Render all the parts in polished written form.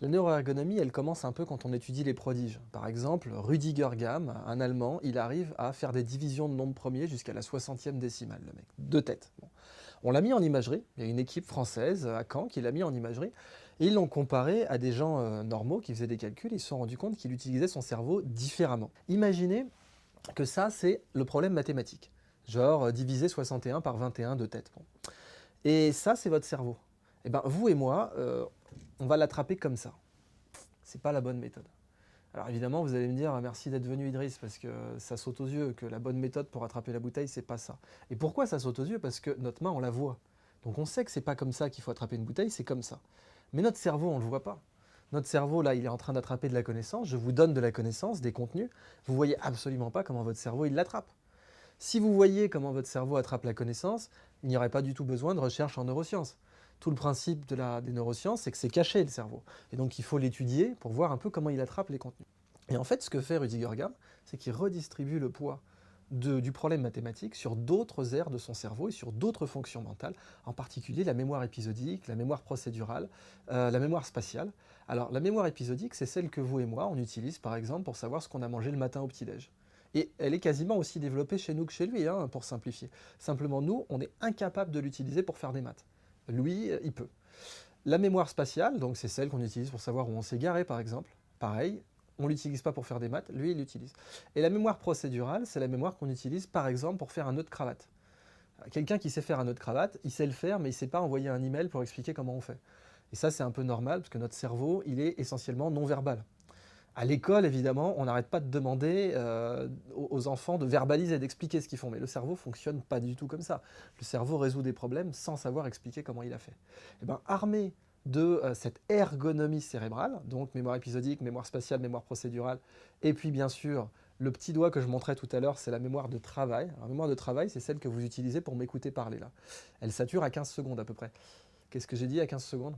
La neuroergonomie, elle commence un peu quand on étudie les prodiges. Par exemple, Rüdiger Gamm, un Allemand, il arrive à faire des divisions de nombres premiers jusqu'à la 60e décimale, le mec. Deux têtes. Bon. On l'a mis en imagerie, il y a une équipe française à Caen qui l'a mis en imagerie, et ils l'ont comparé à des gens normaux qui faisaient des calculs, et ils se sont rendus compte qu'il utilisait son cerveau différemment. Imaginez que ça, c'est le problème mathématique. Genre diviser 61 par 21 de tête. Bon. Et ça, c'est votre cerveau. Et ben, vous et moi, on va l'attraper comme ça. C'est pas la bonne méthode. Alors évidemment, vous allez me dire merci d'être venu Idriss, parce que ça saute aux yeux que la bonne méthode pour attraper la bouteille, c'est pas ça. Et pourquoi ça saute aux yeux? Parce que notre main, on la voit. Donc on sait que c'est pas comme ça qu'il faut attraper une bouteille, c'est comme ça. Mais notre cerveau, on le voit pas. Notre cerveau, là, il est en train d'attraper de la connaissance, je vous donne de la connaissance, des contenus, vous voyez absolument pas comment votre cerveau, il l'attrape. Si vous voyez comment votre cerveau attrape la connaissance, il n'y aurait pas du tout besoin de recherche en neurosciences. Tout le principe des neurosciences, c'est que c'est caché le cerveau. Et donc il faut l'étudier pour voir un peu comment il attrape les contenus. Et en fait, ce que fait Rüdiger Gamm, c'est qu'il redistribue le poids du problème mathématique sur d'autres aires de son cerveau et sur d'autres fonctions mentales, en particulier la mémoire épisodique, la mémoire procédurale, la mémoire spatiale. Alors la mémoire épisodique, c'est celle que vous et moi, on utilise par exemple pour savoir ce qu'on a mangé le matin au petit-déj. Et elle est quasiment aussi développée chez nous que chez lui, hein, pour simplifier. Simplement, nous, on est incapable de l'utiliser pour faire des maths. Lui, il peut. La mémoire spatiale, donc c'est celle qu'on utilise pour savoir où on s'est garé, par exemple. Pareil, on ne l'utilise pas pour faire des maths, lui, il l'utilise. Et la mémoire procédurale, c'est la mémoire qu'on utilise, par exemple, pour faire un nœud de cravate. Quelqu'un qui sait faire un nœud de cravate, il sait le faire, mais il ne sait pas envoyer un email pour expliquer comment on fait. Et ça, c'est un peu normal, parce que notre cerveau, il est essentiellement non-verbal. À l'école, évidemment, on n'arrête pas de demander aux enfants de verbaliser, d'expliquer ce qu'ils font. Mais le cerveau ne fonctionne pas du tout comme ça. Le cerveau résout des problèmes sans savoir expliquer comment il a fait. Et bien, armé de cette ergonomie cérébrale, donc mémoire épisodique, mémoire spatiale, mémoire procédurale, et puis bien sûr, le petit doigt que je montrais tout à l'heure, c'est la mémoire de travail. Alors, la mémoire de travail, c'est celle que vous utilisez pour m'écouter parler là. Elle sature à 15 secondes à peu près. Qu'est-ce que j'ai dit à 15 secondes?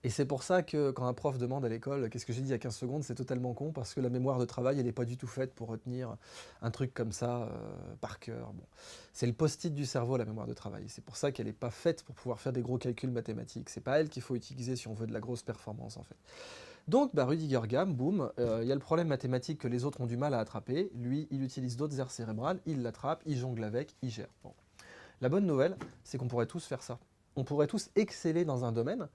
Et c'est pour ça que quand un prof demande à l'école qu'est-ce que j'ai dit à 15 secondes, c'est totalement con, parce que la mémoire de travail, elle n'est pas du tout faite pour retenir un truc comme ça par cœur. Bon. C'est le post-it du cerveau, la mémoire de travail. C'est pour ça qu'elle n'est pas faite pour pouvoir faire des gros calculs mathématiques. C'est pas elle qu'il faut utiliser si on veut de la grosse performance, en fait. Donc, Rüdiger Gamm, boum, il y a le problème mathématique que les autres ont du mal à attraper. Lui, il utilise d'autres aires cérébrales, il l'attrape, il jongle avec, il gère. Bon. La bonne nouvelle, c'est qu'on pourrait tous faire ça. On pourrait tous exceller dans un domaine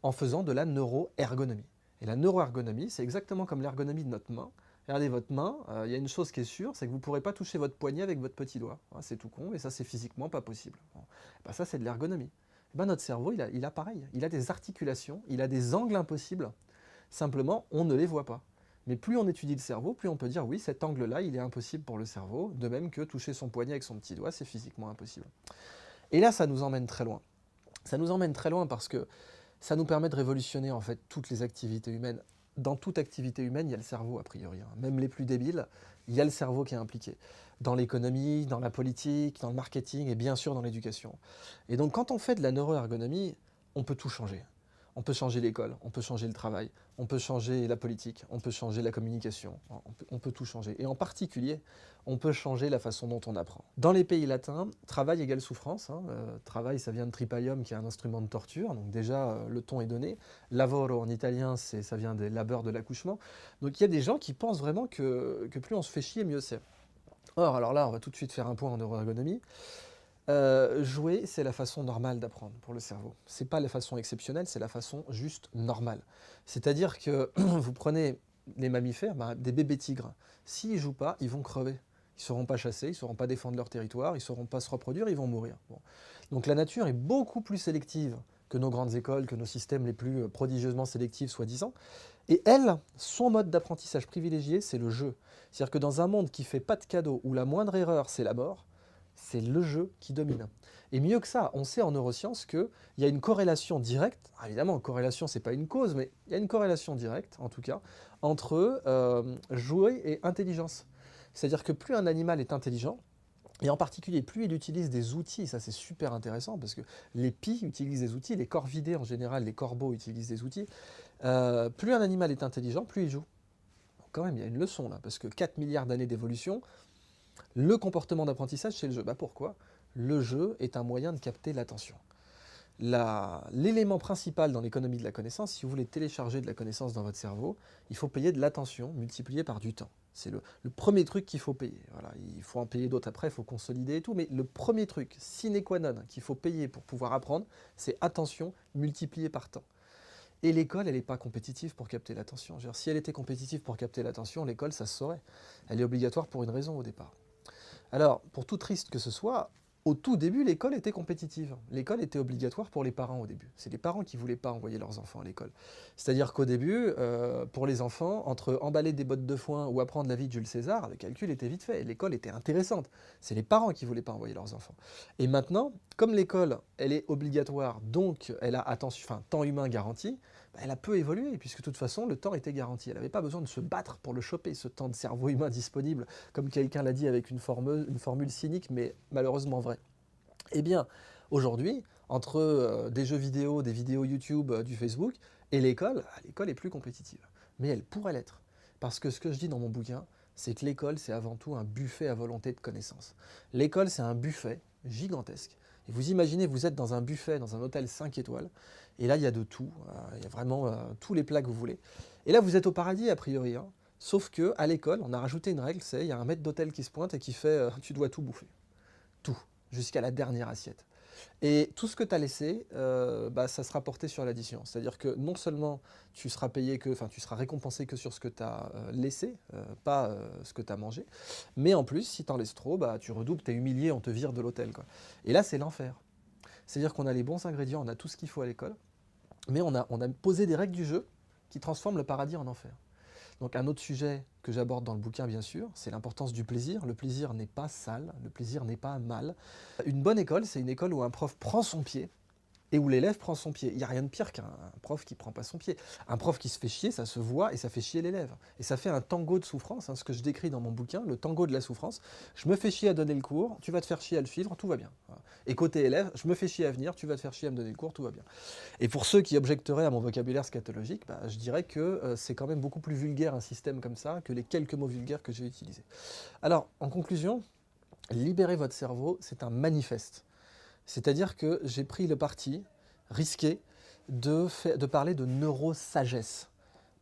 en faisant de la neuroergonomie. Et la neuroergonomie, c'est exactement comme l'ergonomie de notre main. Regardez votre main, il y a une chose qui est sûre, c'est que vous ne pourrez pas toucher votre poignet avec votre petit doigt. C'est tout con, et ça, c'est physiquement pas possible. Bon. Ça, c'est de l'ergonomie. Notre cerveau, il a pareil. Il a des articulations, il a des angles impossibles. Simplement, on ne les voit pas. Mais plus on étudie le cerveau, plus on peut dire oui, cet angle-là, il est impossible pour le cerveau, de même que toucher son poignet avec son petit doigt, c'est physiquement impossible. Et là, ça nous emmène très loin. Ça nous emmène très loin parce que ça nous permet de révolutionner en fait toutes les activités humaines. Dans toute activité humaine, il y a le cerveau a priori. Même les plus débiles, il y a le cerveau qui est impliqué. Dans l'économie, dans la politique, dans le marketing et bien sûr dans l'éducation. Et donc quand on fait de la neuroergonomie, on peut tout changer. On peut changer l'école, on peut changer le travail, on peut changer la politique, on peut changer la communication, on peut tout changer. Et en particulier, on peut changer la façon dont on apprend. Dans les pays latins, travail égale souffrance. Travail, ça vient de tripalium, qui est un instrument de torture, donc déjà le ton est donné. Lavoro en italien, ça vient des labeurs de l'accouchement. Donc il y a des gens qui pensent vraiment que plus on se fait chier, mieux c'est. Or, alors là, on va tout de suite faire un point en neuroergonomie. Jouer, c'est la façon normale d'apprendre pour le cerveau. C'est pas la façon exceptionnelle, c'est la façon juste normale. C'est-à-dire que vous prenez les mammifères, des bébés tigres, s'ils jouent pas, ils vont crever. Ils ne sauront pas chasser, ils ne sauront pas défendre leur territoire, ils ne sauront pas se reproduire, ils vont mourir. Bon. Donc la nature est beaucoup plus sélective que nos grandes écoles, que nos systèmes les plus prodigieusement sélectifs, soi-disant. Et elle, son mode d'apprentissage privilégié, c'est le jeu. C'est-à-dire que dans un monde qui fait pas de cadeaux, où la moindre erreur, c'est la mort, c'est le jeu qui domine. Et mieux que ça, on sait en neurosciences qu'il y a une corrélation directe, évidemment, corrélation, c'est pas une cause, mais il y a une corrélation directe, en tout cas, entre jouer et intelligence. C'est-à-dire que plus un animal est intelligent, et en particulier, plus il utilise des outils, ça c'est super intéressant, parce que les pies utilisent des outils, les corvidés en général, les corbeaux utilisent des outils, plus un animal est intelligent, plus il joue. Donc quand même, il y a une leçon là, parce que 4 milliards d'années d'évolution, le comportement d'apprentissage, c'est le jeu. Pourquoi? Le jeu est un moyen de capter l'attention. l'élément principal dans l'économie de la connaissance, si vous voulez télécharger de la connaissance dans votre cerveau, il faut payer de l'attention multipliée par du temps. C'est le premier truc qu'il faut payer. Voilà, il faut en payer d'autres après, il faut consolider et tout, mais le premier truc, sine qua non, qu'il faut payer pour pouvoir apprendre, c'est attention multipliée par temps. Et l'école, elle n'est pas compétitive pour capter l'attention. Si elle était compétitive pour capter l'attention, l'école, ça se saurait. Elle est obligatoire pour une raison au départ. Alors, pour tout triste que ce soit, au tout début, l'école était compétitive. L'école était obligatoire pour les parents au début. C'est les parents qui ne voulaient pas envoyer leurs enfants à l'école. C'est-à-dire qu'au début, pour les enfants, entre emballer des bottes de foin ou apprendre la vie de Jules César, le calcul était vite fait. L'école était intéressante. C'est les parents qui ne voulaient pas envoyer leurs enfants. Et maintenant, comme l'école, elle est obligatoire, donc elle a temps humain garanti, elle a peu évolué, puisque de toute façon, le temps était garanti. Elle n'avait pas besoin de se battre pour le choper, ce temps de cerveau humain disponible, comme quelqu'un l'a dit avec une formule cynique, mais malheureusement vraie. Eh bien, aujourd'hui, entre des jeux vidéo, des vidéos YouTube, du Facebook, et l'école est plus compétitive. Mais elle pourrait l'être. Parce que ce que je dis dans mon bouquin, c'est que l'école, c'est avant tout un buffet à volonté de connaissances. L'école, c'est un buffet gigantesque. Et vous imaginez, vous êtes dans un buffet, dans un hôtel 5 étoiles, et là, il y a de tout. Il y a vraiment tous les plats que vous voulez. Et là, vous êtes au paradis, a priori. Hein. Sauf qu'à l'école, on a rajouté une règle, c'est il y a un maître d'hôtel qui se pointe et qui fait tu dois tout bouffer. Tout, jusqu'à la dernière assiette. Et tout ce que tu as laissé, ça sera porté sur l'addition. C'est-à-dire que non seulement tu seras tu seras récompensé que sur ce que tu as laissé, pas ce que tu as mangé, mais en plus, si tu en laisses trop, tu redoubles, tu es humilié, on te vire de l'hôtel. Et là, c'est l'enfer. C'est-à-dire qu'on a les bons ingrédients, on a tout ce qu'il faut à l'école, mais on a posé des règles du jeu qui transforment le paradis en enfer. Donc un autre sujet que j'aborde dans le bouquin, bien sûr, c'est l'importance du plaisir. Le plaisir n'est pas sale, le plaisir n'est pas mal. Une bonne école, c'est une école où un prof prend son pied et où l'élève prend son pied. Il n'y a rien de pire qu'un prof qui ne prend pas son pied. Un prof qui se fait chier, ça se voit et ça fait chier l'élève. Et ça fait un tango de souffrance, ce que je décris dans mon bouquin, le tango de la souffrance. Je me fais chier à donner le cours, tu vas te faire chier à le suivre, tout va bien. Et côté élève, je me fais chier à venir, tu vas te faire chier à me donner le cours, tout va bien. Et pour ceux qui objecteraient à mon vocabulaire scatologique, je dirais que c'est quand même beaucoup plus vulgaire un système comme ça que les quelques mots vulgaires que j'ai utilisés. Alors, en conclusion, libérer votre cerveau, c'est un manifeste. C'est-à-dire que j'ai pris le parti risqué de parler de neurosagesse.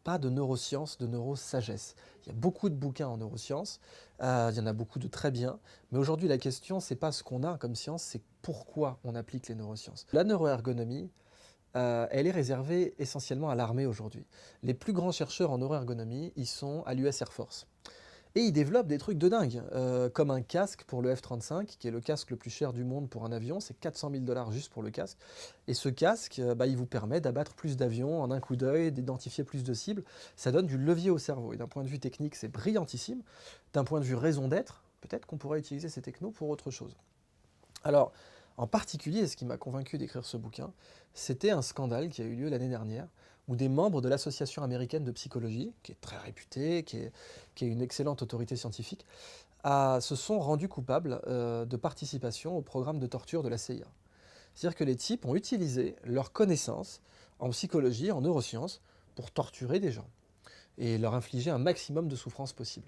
Pas de neurosciences, de neurosagesse. Il y a beaucoup de bouquins en neurosciences, il y en a beaucoup de très bien, mais aujourd'hui la question, c'est pas ce qu'on a comme science, c'est pourquoi on applique les neurosciences. La neuroergonomie, elle est réservée essentiellement à l'armée aujourd'hui. Les plus grands chercheurs en neuroergonomie, ils sont à l'US Air Force. Et ils développent des trucs de dingue, comme un casque pour le F-35, qui est le casque le plus cher du monde pour un avion, c'est 400 000 $ juste pour le casque. Et ce casque, il vous permet d'abattre plus d'avions en un coup d'œil, d'identifier plus de cibles. Ça donne du levier au cerveau. Et d'un point de vue technique, c'est brillantissime. D'un point de vue raison d'être, peut-être qu'on pourrait utiliser ces technos pour autre chose. Alors, en particulier, ce qui m'a convaincu d'écrire ce bouquin, c'était un scandale qui a eu lieu l'année dernière, où des membres de l'Association américaine de psychologie, qui est très réputée, qui est une excellente autorité scientifique, se sont rendus coupables de participation au programme de torture de la CIA. C'est-à-dire que les types ont utilisé leurs connaissances en psychologie, en neurosciences, pour torturer des gens et leur infliger un maximum de souffrance possible.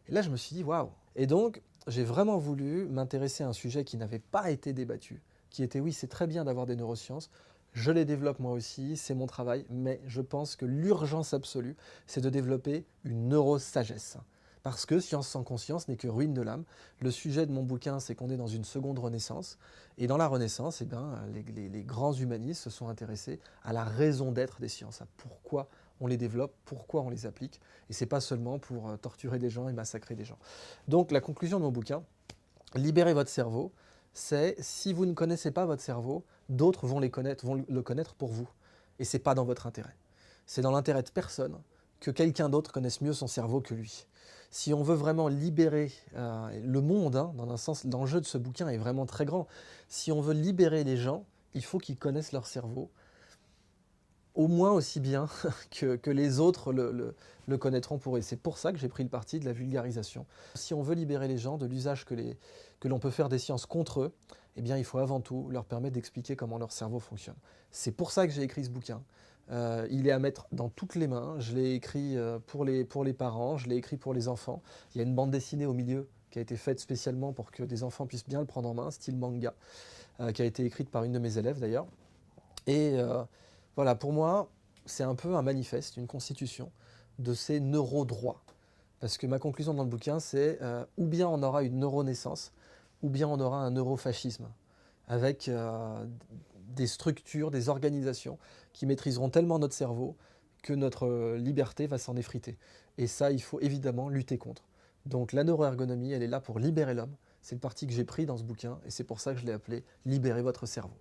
Et là, je me suis dit, waouh! Et donc, j'ai vraiment voulu m'intéresser à un sujet qui n'avait pas été débattu, qui était, oui, c'est très bien d'avoir des neurosciences, je les développe moi aussi, c'est mon travail, mais je pense que l'urgence absolue, c'est de développer une neurosagesse. Parce que science sans conscience n'est que ruine de l'âme. Le sujet de mon bouquin, c'est qu'on est dans une seconde renaissance. Et dans la renaissance, les grands humanistes se sont intéressés à la raison d'être des sciences, à pourquoi on les développe, pourquoi on les applique. Et ce n'est pas seulement pour torturer des gens et massacrer des gens. Donc la conclusion de mon bouquin, libérez votre cerveau, c'est si vous ne connaissez pas votre cerveau, d'autres vont le connaître pour vous. Et ce n'est pas dans votre intérêt. C'est dans l'intérêt de personne que quelqu'un d'autre connaisse mieux son cerveau que lui. Si on veut vraiment libérer le monde, dans un sens, l'enjeu de ce bouquin est vraiment très grand. Si on veut libérer les gens, il faut qu'ils connaissent leur cerveau au moins aussi bien que les autres le connaîtront pour eux. C'est pour ça que j'ai pris le parti de la vulgarisation. Si on veut libérer les gens de l'usage que l'on peut faire des sciences contre eux, eh bien, il faut avant tout leur permettre d'expliquer comment leur cerveau fonctionne. C'est pour ça que j'ai écrit ce bouquin. Il est à mettre dans toutes les mains. Je l'ai écrit pour les parents, je l'ai écrit pour les enfants. Il y a une bande dessinée au milieu qui a été faite spécialement pour que des enfants puissent bien le prendre en main, style manga, qui a été écrite par une de mes élèves d'ailleurs. Et voilà, pour moi, c'est un peu un manifeste, une constitution de ces neurodroits. Parce que ma conclusion dans le bouquin, c'est ou bien on aura une neuronaissance, ou bien on aura un neurofascisme, avec des structures, des organisations qui maîtriseront tellement notre cerveau que notre liberté va s'en effriter. Et ça, il faut évidemment lutter contre. Donc la neuroergonomie, elle est là pour libérer l'homme. C'est le parti que j'ai pris dans ce bouquin, et c'est pour ça que je l'ai appelé « Libérez votre cerveau ».